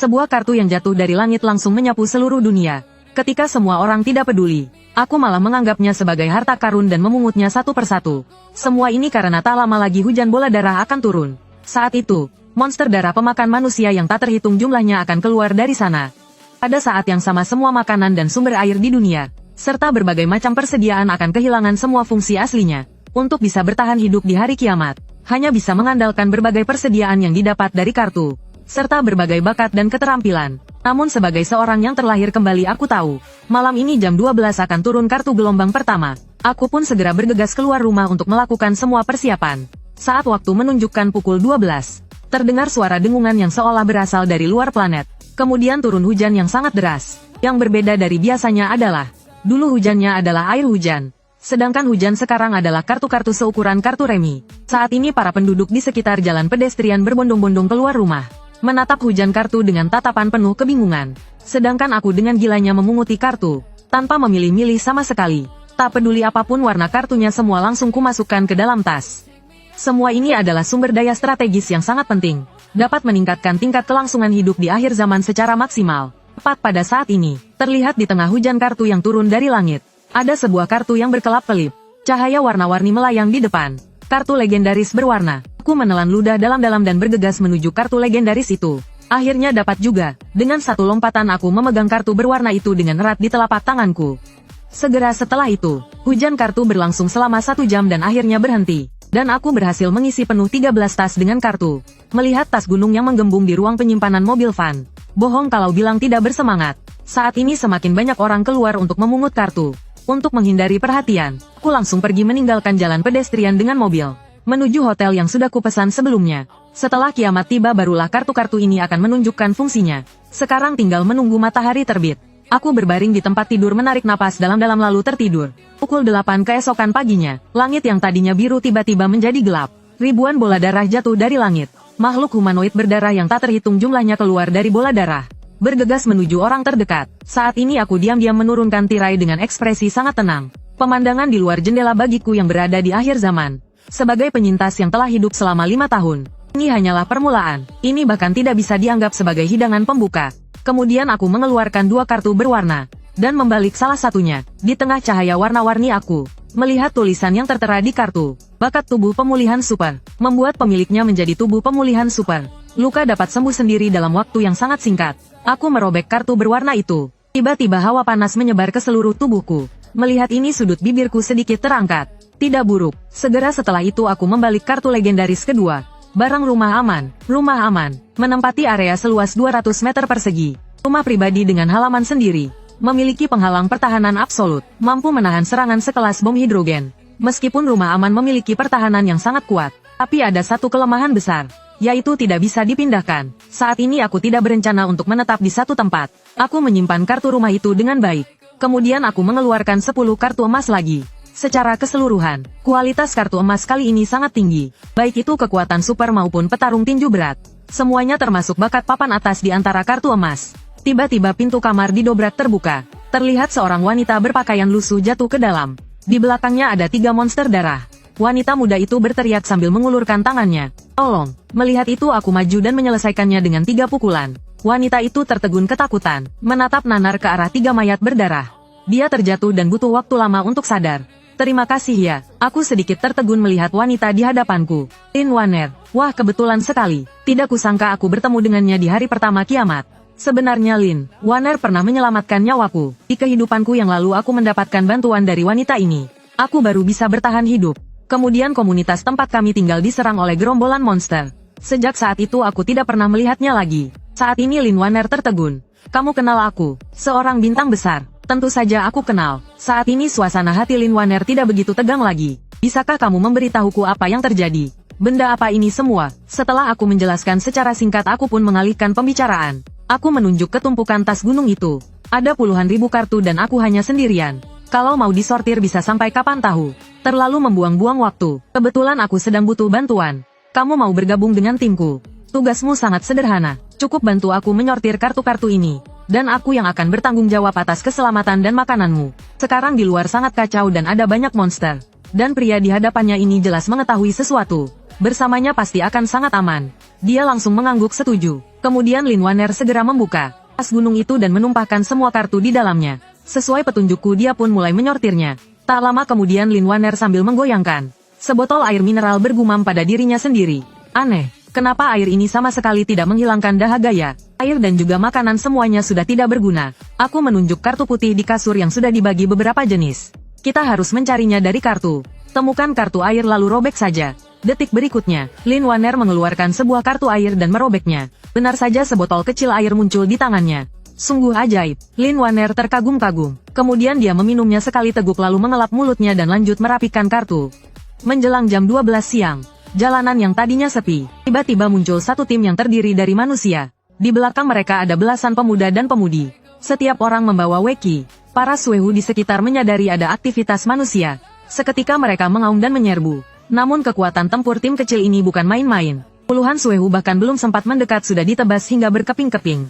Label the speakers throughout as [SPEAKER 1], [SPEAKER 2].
[SPEAKER 1] Sebuah kartu yang jatuh dari langit langsung menyapu seluruh dunia. Ketika semua orang tidak peduli, aku malah menganggapnya sebagai harta karun dan memungutnya satu persatu. Semua ini karena tak lama lagi hujan bola darah akan turun. Saat itu, monster darah pemakan manusia yang tak terhitung jumlahnya akan keluar dari sana. Pada saat yang sama semua makanan dan sumber air di dunia, serta berbagai macam persediaan akan kehilangan semua fungsi aslinya. Untuk bisa bertahan hidup di hari kiamat, hanya bisa mengandalkan berbagai persediaan yang didapat dari kartu, serta berbagai bakat dan keterampilan. Namun sebagai seorang yang terlahir kembali aku tahu, malam ini jam 12 akan turun kartu gelombang pertama. Aku pun segera bergegas keluar rumah untuk melakukan semua persiapan. Saat waktu menunjukkan pukul 12, terdengar suara dengungan yang seolah berasal dari luar planet. Kemudian turun hujan yang sangat deras. Yang berbeda dari biasanya adalah, dulu hujannya adalah air hujan. Sedangkan hujan sekarang adalah kartu-kartu seukuran kartu remi. Saat ini para penduduk di sekitar jalan pedestrian berbondong-bondong keluar rumah, menatap hujan kartu dengan tatapan penuh kebingungan. Sedangkan aku dengan gilanya memunguti kartu, tanpa memilih-milih sama sekali. Tak peduli apapun warna kartunya semua langsung kumasukkan ke dalam tas. Semua ini adalah sumber daya strategis yang sangat penting, dapat meningkatkan tingkat kelangsungan hidup di akhir zaman secara maksimal. Tepat pada saat ini, terlihat di tengah hujan kartu yang turun dari langit, ada sebuah kartu yang berkelap-kelip. Cahaya warna-warni melayang di depan. Kartu legendaris berwarna. Aku menelan ludah dalam-dalam dan bergegas menuju kartu legendaris itu. Akhirnya dapat juga. Dengan satu lompatan aku memegang kartu berwarna itu dengan erat di telapak tanganku. Segera setelah itu, hujan kartu berlangsung selama 1 jam dan akhirnya berhenti. Dan aku berhasil mengisi penuh 13 tas dengan kartu. Melihat tas gunung yang menggembung di ruang penyimpanan mobil van. Bohong kalau bilang tidak bersemangat. Saat ini semakin banyak orang keluar untuk memungut kartu. Untuk menghindari perhatian, aku langsung pergi meninggalkan jalan pedestrian dengan mobil, menuju hotel yang sudah kupesan sebelumnya. Setelah kiamat tiba barulah kartu-kartu ini akan menunjukkan fungsinya. Sekarang tinggal menunggu matahari terbit. Aku berbaring di tempat tidur menarik napas dalam-dalam lalu tertidur. Pukul 8 keesokan paginya, langit yang tadinya biru tiba-tiba menjadi gelap. Ribuan bola darah jatuh dari langit. Makhluk humanoid berdarah yang tak terhitung jumlahnya keluar dari bola darah, bergegas menuju orang terdekat. Saat ini aku diam-diam menurunkan tirai dengan ekspresi sangat tenang. Pemandangan di luar jendela bagiku yang berada di akhir zaman. Sebagai penyintas yang telah hidup selama 5 tahun, ini hanyalah permulaan. Ini bahkan tidak bisa dianggap sebagai hidangan pembuka. Kemudian aku mengeluarkan 2 kartu berwarna, dan membalik salah satunya. Di tengah cahaya warna-warni aku melihat tulisan yang tertera di kartu. Bakat tubuh pemulihan super, membuat pemiliknya menjadi tubuh pemulihan super. Luka dapat sembuh sendiri dalam waktu yang sangat singkat. Aku merobek kartu berwarna itu. Tiba-tiba hawa panas menyebar ke seluruh tubuhku. Melihat ini sudut bibirku sedikit terangkat. Tidak buruk. Segera setelah itu aku membalik kartu legendaris kedua. Barang rumah aman. Rumah aman. Menempati area seluas 200 meter persegi. Rumah pribadi dengan halaman sendiri. Memiliki penghalang pertahanan absolut. Mampu menahan serangan sekelas bom hidrogen. Meskipun rumah aman memiliki pertahanan yang sangat kuat, tapi ada satu kelemahan besar, yaitu tidak bisa dipindahkan. Saat ini aku tidak berencana untuk menetap di satu tempat. Aku menyimpan kartu rumah itu dengan baik. Kemudian aku mengeluarkan 10 kartu emas lagi. Secara keseluruhan, kualitas kartu emas kali ini sangat tinggi. Baik itu kekuatan super maupun petarung tinju berat. Semuanya termasuk bakat papan atas di antara kartu emas. Tiba-tiba pintu kamar didobrak terbuka. Terlihat seorang wanita berpakaian lusuh jatuh ke dalam. Di belakangnya ada 3 monster darah. Wanita muda itu berteriak sambil mengulurkan tangannya. Tolong. Melihat itu aku maju dan menyelesaikannya dengan 3 pukulan. Wanita itu tertegun ketakutan, menatap nanar ke arah 3 mayat berdarah. Dia terjatuh dan butuh waktu lama untuk sadar. Terima kasih ya. Aku sedikit tertegun melihat wanita di hadapanku. Lin Wanner. Wah, kebetulan sekali. Tidak kusangka aku bertemu dengannya di hari pertama kiamat. Sebenarnya Lin Wanner pernah menyelamatkan nyawaku. Di kehidupanku yang lalu aku mendapatkan bantuan dari wanita ini. Aku baru bisa bertahan hidup. Kemudian komunitas tempat kami tinggal diserang oleh gerombolan monster. Sejak saat itu aku tidak pernah melihatnya lagi. Saat ini Lin Wanner tertegun. Kamu kenal aku? Seorang bintang besar. Tentu saja aku kenal. Saat ini suasana hati Lin Wanner tidak begitu tegang lagi. Bisakah kamu memberitahuku apa yang terjadi? Benda apa ini semua? Setelah aku menjelaskan secara singkat aku pun mengalihkan pembicaraan. Aku menunjuk ke tumpukan tas gunung itu. Ada puluhan ribu kartu dan aku hanya sendirian. Kalau mau disortir bisa sampai kapan tahu. Terlalu membuang-buang waktu. Kebetulan aku sedang butuh bantuan. Kamu mau bergabung dengan timku? Tugasmu sangat sederhana. Cukup bantu aku menyortir kartu-kartu ini. Dan aku yang akan bertanggung jawab atas keselamatan dan makananmu. Sekarang di luar sangat kacau dan ada banyak monster. Dan pria di hadapannya ini jelas mengetahui sesuatu. Bersamanya pasti akan sangat aman. Dia langsung mengangguk setuju. Kemudian Lin Waner segera membuka tas gunung itu dan menumpahkan semua kartu di dalamnya. Sesuai petunjukku dia pun mulai menyortirnya. Tak lama kemudian Lin Waner sambil menggoyangkan sebotol air mineral bergumam pada dirinya sendiri. Aneh, kenapa air ini sama sekali tidak menghilangkan dahaga ya? Air dan juga makanan semuanya sudah tidak berguna. Aku menunjuk kartu putih di kasur yang sudah dibagi beberapa jenis. Kita harus mencarinya dari kartu. Temukan kartu air lalu robek saja. Detik berikutnya, Lin Waner mengeluarkan sebuah kartu air dan merobeknya. Benar saja sebotol kecil air muncul di tangannya. Sungguh ajaib. Lin Waner terkagum-kagum. Kemudian dia meminumnya sekali teguk lalu mengelap mulutnya dan lanjut merapikan kartu. Menjelang jam 12 siang, jalanan yang tadinya sepi, tiba-tiba muncul satu tim yang terdiri dari manusia. Di belakang mereka ada belasan pemuda dan pemudi. Setiap orang membawa weki. Para suehu di sekitar menyadari ada aktivitas manusia. Seketika mereka mengaum dan menyerbu. Namun kekuatan tempur tim kecil ini bukan main-main. Puluhan suehu bahkan belum sempat mendekat sudah ditebas hingga berkeping-keping.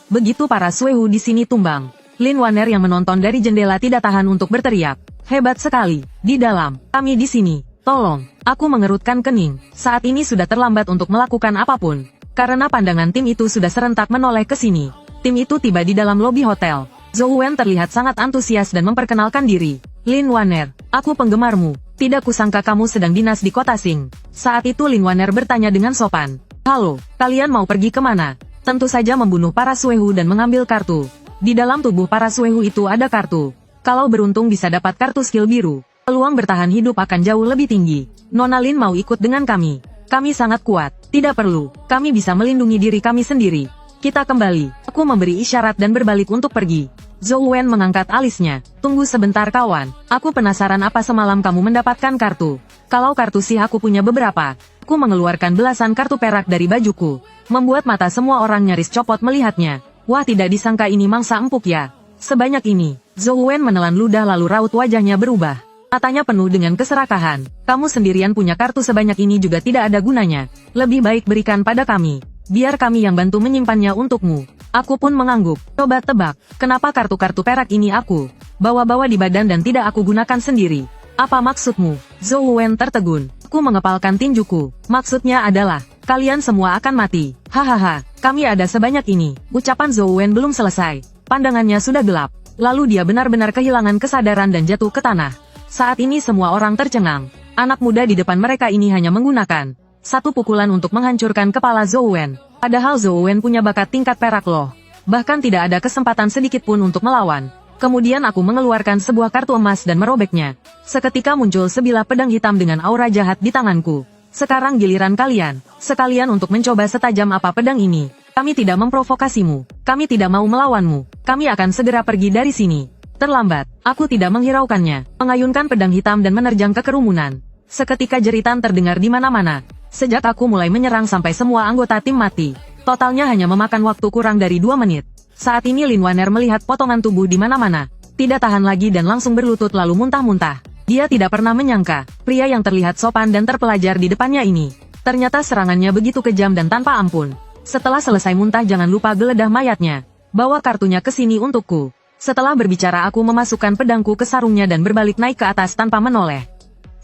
[SPEAKER 1] Begitu para suehu di sini tumbang, Lin Waner yang menonton dari jendela tidak tahan untuk berteriak. Hebat sekali. Di dalam, kami di sini. Tolong. Aku mengerutkan kening. Saat ini sudah terlambat untuk melakukan apapun. Karena pandangan tim itu sudah serentak menoleh ke sini. Tim itu tiba di dalam lobi hotel. Zhou Wen terlihat sangat antusias dan memperkenalkan diri. Lin Waner, aku penggemarmu. Tidak kusangka kamu sedang dinas di kota Sing. Saat itu Lin Waner bertanya dengan sopan. Halo, kalian mau pergi kemana? Tentu saja membunuh para suehu dan mengambil kartu. Di dalam tubuh para suehu itu ada kartu. Kalau beruntung bisa dapat kartu skill biru. Peluang bertahan hidup akan jauh lebih tinggi. Nona Lin mau ikut dengan kami. Kami sangat kuat. Tidak perlu. Kami bisa melindungi diri kami sendiri. Kita kembali. Aku memberi isyarat dan berbalik untuk pergi. Zhou Wen mengangkat alisnya. Tunggu sebentar kawan. Aku penasaran apa semalam kamu mendapatkan kartu. Kalau kartu sih aku punya beberapa. Aku mengeluarkan belasan kartu perak dari bajuku. Membuat mata semua orang nyaris copot melihatnya. Wah, tidak disangka ini mangsa empuk ya. Sebanyak ini. Zhou Wen menelan ludah lalu raut wajahnya berubah. Matanya penuh dengan keserakahan. Kamu sendirian punya kartu sebanyak ini juga tidak ada gunanya. Lebih baik berikan pada kami. Biar kami yang bantu menyimpannya untukmu. Aku pun mengangguk. Coba tebak, kenapa kartu-kartu perak ini aku bawa-bawa di badan dan tidak aku gunakan sendiri? Apa maksudmu? Zhou Wen tertegun. Aku mengepalkan tinjuku. Maksudnya adalah, kalian semua akan mati. Hahaha, kami ada sebanyak ini. Ucapan Zhou Wen belum selesai. Pandangannya sudah gelap. Lalu dia benar-benar kehilangan kesadaran dan jatuh ke tanah. Saat ini semua orang tercengang. Anak muda di depan mereka ini hanya menggunakan satu pukulan untuk menghancurkan kepala Zhou Wen. Padahal Zhou Wen punya bakat tingkat perak loh. Bahkan tidak ada kesempatan sedikit pun untuk melawan. Kemudian aku mengeluarkan sebuah kartu emas dan merobeknya. Seketika muncul sebilah pedang hitam dengan aura jahat di tanganku. Sekarang giliran kalian. Sekalian untuk mencoba setajam apa pedang ini. Kami tidak memprovokasimu. Kami tidak mau melawanmu. Kami akan segera pergi dari sini. Terlambat. Aku tidak menghiraukannya. Mengayunkan pedang hitam dan menerjang ke kerumunan. Seketika jeritan terdengar di mana-mana. Sejak aku mulai menyerang sampai semua anggota tim mati. Totalnya hanya memakan waktu kurang dari 2 menit. Saat ini Lin Waner melihat potongan tubuh di mana-mana. Tidak tahan lagi dan langsung berlutut lalu muntah-muntah. Dia tidak pernah menyangka, pria yang terlihat sopan dan terpelajar di depannya ini. Ternyata serangannya begitu kejam dan tanpa ampun. Setelah selesai muntah jangan lupa geledah mayatnya. Bawa kartunya ke sini untukku. Setelah berbicara aku memasukkan pedangku ke sarungnya dan berbalik naik ke atas tanpa menoleh.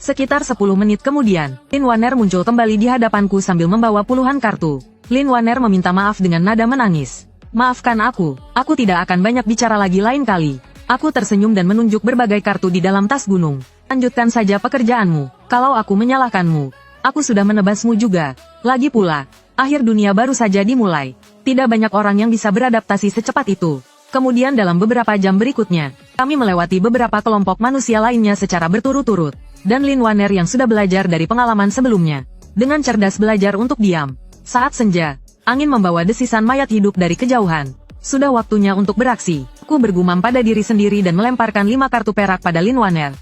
[SPEAKER 1] Sekitar 10 menit kemudian, Lin Waner muncul kembali di hadapanku sambil membawa puluhan kartu. Lin Waner meminta maaf dengan nada menangis. Maafkan aku tidak akan banyak bicara lagi lain kali. Aku tersenyum dan menunjuk berbagai kartu di dalam tas gunung. Lanjutkan saja pekerjaanmu. Kalau aku menyalahkanmu, aku sudah menebasmu juga. Lagi pula, akhir dunia baru saja dimulai. Tidak banyak orang yang bisa beradaptasi secepat itu. Kemudian dalam beberapa jam berikutnya, kami melewati beberapa kelompok manusia lainnya secara berturut-turut. Dan Lin Waner yang sudah belajar dari pengalaman sebelumnya. Dengan cerdas belajar untuk diam. Saat senja, angin membawa desisan mayat hidup dari kejauhan. Sudah waktunya untuk beraksi. Aku bergumam pada diri sendiri dan melemparkan 5 kartu perak pada Lin Waner.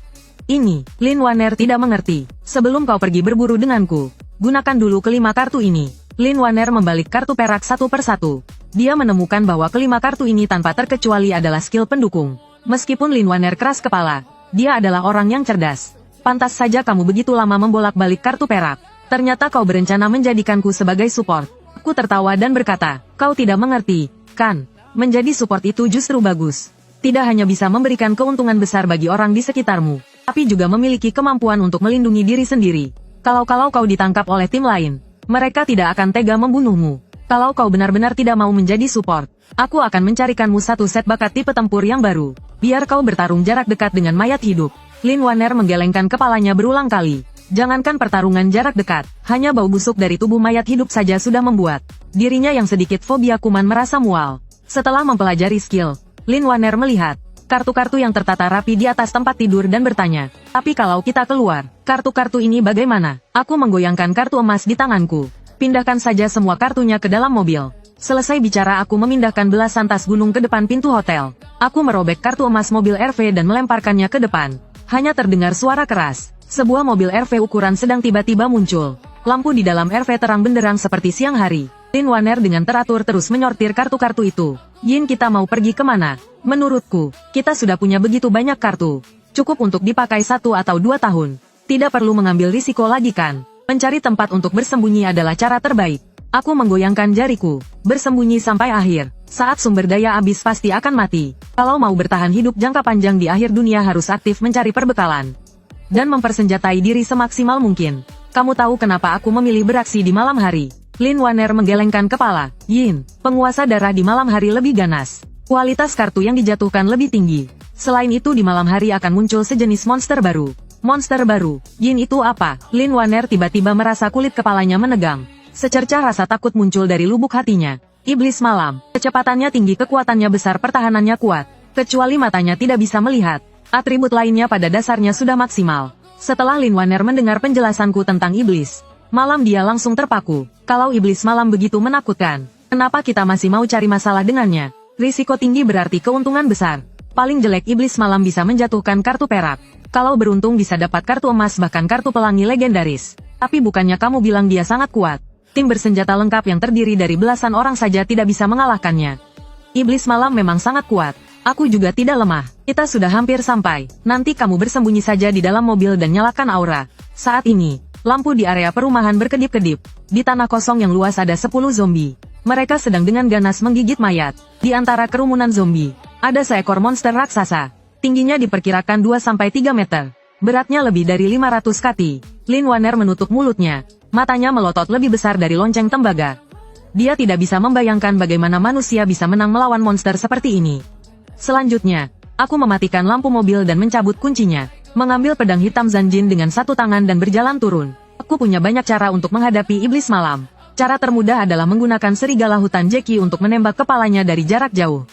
[SPEAKER 1] Ini, Lin Waner tidak mengerti. Sebelum kau pergi berburu denganku, gunakan dulu kelima kartu ini. Lin Waner membalik kartu perak satu persatu. Dia menemukan bahwa kelima kartu ini tanpa terkecuali adalah skill pendukung. Meskipun Lin Waner keras kepala, dia adalah orang yang cerdas. Pantas saja kamu begitu lama membolak-balik kartu perak. Ternyata kau berencana menjadikanku sebagai support. Aku tertawa dan berkata, kau tidak mengerti, kan? Menjadi support itu justru bagus. Tidak hanya bisa memberikan keuntungan besar bagi orang di sekitarmu, tapi juga memiliki kemampuan untuk melindungi diri sendiri. Kalau kau ditangkap oleh tim lain, mereka tidak akan tega membunuhmu. Kalau kau benar-benar tidak mau menjadi support, aku akan mencarikanmu satu set bakat tipe tempur yang baru. Biar kau bertarung jarak dekat dengan mayat hidup. Lin Wanner menggelengkan kepalanya berulang kali. Jangankan pertarungan jarak dekat, hanya bau busuk dari tubuh mayat hidup saja sudah membuat dirinya yang sedikit fobia kuman merasa mual. Setelah mempelajari skill, Lin Wanner melihat kartu-kartu yang tertata rapi di atas tempat tidur dan bertanya, tapi kalau kita keluar, kartu-kartu ini bagaimana? Aku menggoyangkan kartu emas di tanganku. Pindahkan saja semua kartunya ke dalam mobil. Selesai bicara aku memindahkan belasan tas gunung ke depan pintu hotel. Aku merobek kartu emas mobil RV dan melemparkannya ke depan. Hanya terdengar suara keras. Sebuah mobil RV ukuran sedang tiba-tiba muncul. Lampu di dalam RV terang benderang seperti siang hari. Lin Wanner dengan teratur terus menyortir kartu-kartu itu. Yin, kita mau pergi kemana? Menurutku, kita sudah punya begitu banyak kartu. Cukup untuk dipakai 1 atau 2 tahun. Tidak perlu mengambil risiko lagi kan? Mencari tempat untuk bersembunyi adalah cara terbaik. Aku menggoyangkan jariku. Bersembunyi sampai akhir. Saat sumber daya habis pasti akan mati. Kalau mau bertahan hidup jangka panjang di akhir dunia harus aktif mencari perbekalan. Dan mempersenjatai diri semaksimal mungkin. Kamu tahu kenapa aku memilih beraksi di malam hari? Lin Wanner menggelengkan kepala. Yin, penguasa darah di malam hari lebih ganas. Kualitas kartu yang dijatuhkan lebih tinggi. Selain itu di malam hari akan muncul sejenis monster baru. Monster baru? Yin, itu apa? Lin Wanner tiba-tiba merasa kulit kepalanya menegang. Secercah rasa takut muncul dari lubuk hatinya. Iblis malam. Kecepatannya tinggi, kekuatannya besar, pertahanannya kuat. Kecuali matanya tidak bisa melihat. Atribut lainnya pada dasarnya sudah maksimal. Setelah Lin Wanner mendengar penjelasanku tentang iblis malam, dia langsung terpaku. Kalau iblis malam begitu menakutkan, kenapa kita masih mau cari masalah dengannya? Risiko tinggi berarti keuntungan besar. Paling jelek iblis malam bisa menjatuhkan kartu perak. Kalau beruntung bisa dapat kartu emas, bahkan kartu pelangi legendaris. Tapi bukannya kamu bilang dia sangat kuat? Tim bersenjata lengkap yang terdiri dari belasan orang saja tidak bisa mengalahkannya. Iblis malam memang sangat kuat. Aku juga tidak lemah. Kita sudah hampir sampai. Nanti kamu bersembunyi saja di dalam mobil dan nyalakan aura. Saat ini, lampu di area perumahan berkedip-kedip. Di tanah kosong yang luas ada 10 zombie. Mereka sedang dengan ganas menggigit mayat. Di antara kerumunan zombie, ada seekor monster raksasa. Tingginya diperkirakan 2-3 meter. Beratnya lebih dari 500 kati. Lin Wanner menutup mulutnya. Matanya melotot lebih besar dari lonceng tembaga. Dia tidak bisa membayangkan bagaimana manusia bisa menang melawan monster seperti ini. Selanjutnya, aku mematikan lampu mobil dan mencabut kuncinya. Mengambil pedang hitam Zanjin dengan satu tangan dan berjalan turun. Aku punya banyak cara untuk menghadapi iblis malam. Cara termudah adalah menggunakan serigala hutan Jackie untuk menembak kepalanya dari jarak jauh.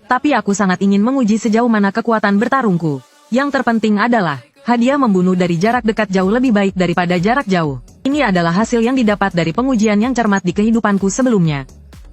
[SPEAKER 1] Tapi aku sangat ingin menguji sejauh mana kekuatan bertarungku. Yang terpenting adalah, hadiah membunuh dari jarak dekat jauh lebih baik daripada jarak jauh. Ini adalah hasil yang didapat dari pengujian yang cermat di kehidupanku sebelumnya.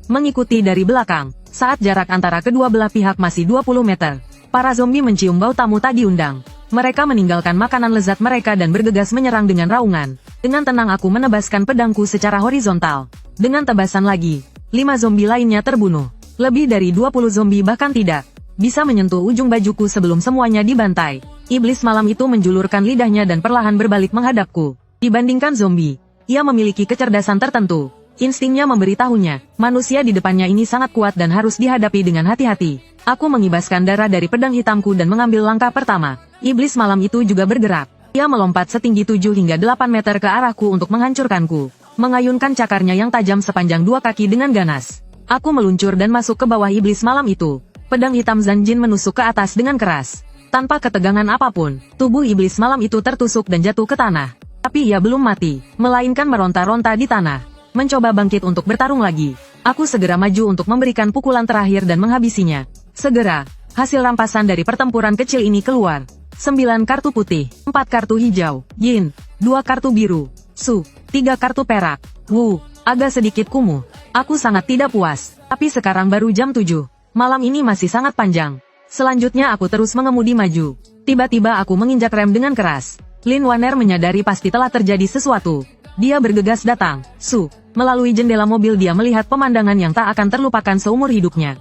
[SPEAKER 1] Mengikuti dari belakang. Saat jarak antara kedua belah pihak masih 20 meter, para zombie mencium bau tamu tak diundang. Mereka meninggalkan makanan lezat mereka dan bergegas menyerang dengan raungan. Dengan tenang aku menebaskan pedangku secara horizontal. Dengan tebasan lagi, 5 zombie lainnya terbunuh. Lebih dari 20 zombie bahkan tidak bisa menyentuh ujung bajuku sebelum semuanya dibantai. Iblis malam itu menjulurkan lidahnya dan perlahan berbalik menghadapku. Dibandingkan zombie, ia memiliki kecerdasan tertentu. Instingnya memberitahunya, manusia di depannya ini sangat kuat dan harus dihadapi dengan hati-hati. Aku mengibaskan darah dari pedang hitamku dan mengambil langkah pertama. Iblis malam itu juga bergerak. Ia melompat setinggi 7 hingga 8 meter ke arahku untuk menghancurkanku. Mengayunkan cakarnya yang tajam sepanjang 2 kaki dengan ganas. Aku meluncur dan masuk ke bawah iblis malam itu. Pedang hitam Zanjin menusuk ke atas dengan keras. Tanpa ketegangan apapun, tubuh iblis malam itu tertusuk dan jatuh ke tanah. Tapi ia belum mati, melainkan meronta-ronta di tanah. Mencoba bangkit untuk bertarung lagi. Aku segera maju untuk memberikan pukulan terakhir dan menghabisinya. Segera, hasil rampasan dari pertempuran kecil ini keluar. 9 kartu putih, 4 kartu hijau, Yin, 2 kartu biru, Su, 3 kartu perak, Wu, agak sedikit kumuh. Aku sangat tidak puas, tapi sekarang baru jam 7. Malam ini masih sangat panjang. Selanjutnya aku terus mengemudi maju. Tiba-tiba aku menginjak rem dengan keras. Lin Wanner menyadari pasti telah terjadi sesuatu. Dia bergegas datang. Su, melalui jendela mobil dia melihat pemandangan yang tak akan terlupakan seumur hidupnya.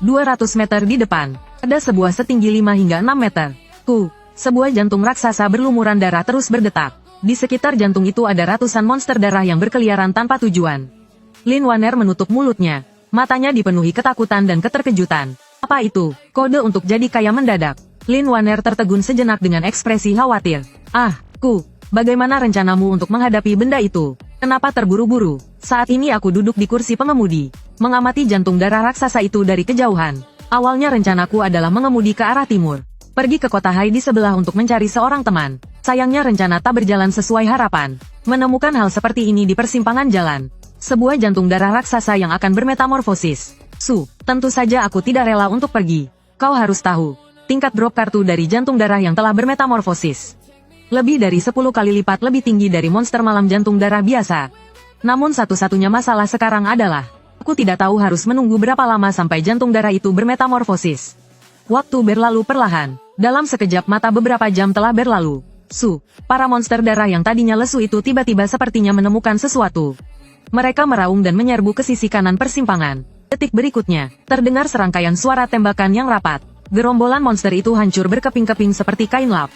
[SPEAKER 1] 200 meter di depan, ada sebuah setinggi 5 hingga 6 meter. Sebuah jantung raksasa berlumuran darah terus berdetak. Di sekitar jantung itu ada ratusan monster darah yang berkeliaran tanpa tujuan. Lin Wanner menutup mulutnya. Matanya dipenuhi ketakutan dan keterkejutan. Apa itu? Kode untuk jadi kaya mendadak. Lin Wanner tertegun sejenak dengan ekspresi khawatir. Bagaimana rencanamu untuk menghadapi benda itu? Kenapa terburu-buru? Saat ini aku duduk di kursi pengemudi, mengamati jantung darah raksasa itu dari kejauhan. Awalnya rencanaku adalah mengemudi ke arah timur, pergi ke kota Hai di sebelah untuk mencari seorang teman. Sayangnya rencana tak berjalan sesuai harapan. Menemukan hal seperti ini di persimpangan jalan. Sebuah jantung darah raksasa yang akan bermetamorfosis. Tentu saja aku tidak rela untuk pergi. Kau harus tahu, tingkat drop kartu dari jantung darah yang telah bermetamorfosis lebih dari 10 kali lipat lebih tinggi dari monster malam jantung darah biasa. Namun satu-satunya masalah sekarang adalah, aku tidak tahu harus menunggu berapa lama sampai jantung darah itu bermetamorfosis. Waktu berlalu perlahan. Dalam sekejap mata beberapa jam telah berlalu. Para monster darah yang tadinya lesu itu tiba-tiba sepertinya menemukan sesuatu. Mereka meraung dan menyerbu ke sisi kanan persimpangan. Detik berikutnya, terdengar serangkaian suara tembakan yang rapat. Gerombolan monster itu hancur berkeping-keping seperti kain lap.